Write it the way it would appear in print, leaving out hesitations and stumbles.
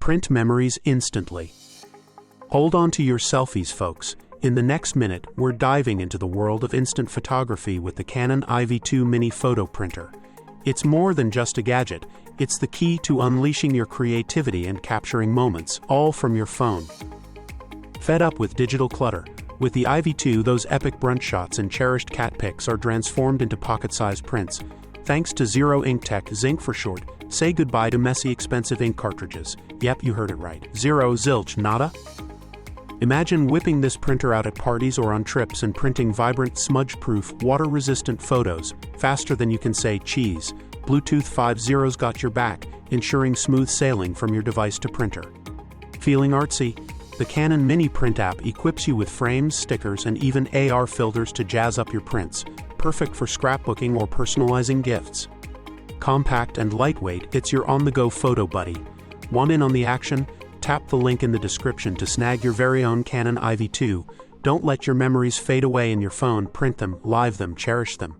Print memories instantly. Hold on to your selfies, folks. In the next minute, we're diving into the world of instant photography with the Canon IVY Mini Photo Printer. It's more than just a gadget, it's the key to unleashing your creativity and capturing moments, all from your phone. Fed up with digital clutter? With the IVY, those epic brunch shots and cherished cat pics are transformed into pocket-sized prints. Thanks to Zero Ink Tech, Zinc for short, say goodbye to messy, expensive ink cartridges. Yep, you heard it right. Zero, zilch, nada? Imagine whipping this printer out at parties or on trips and printing vibrant, smudge-proof, water-resistant photos, faster than you can say cheese. Bluetooth 5.0's got your back, ensuring smooth sailing from your device to printer. Feeling artsy? The Canon Mini Print App equips you with frames, stickers, and even AR filters to jazz up your prints, perfect for scrapbooking or personalizing gifts. Compact and lightweight, it's your on-the-go photo buddy. Want in on the action? Tap the link in the description to snag your very own Canon IVY. Don't let your memories fade away in your phone, print them, live them, cherish them.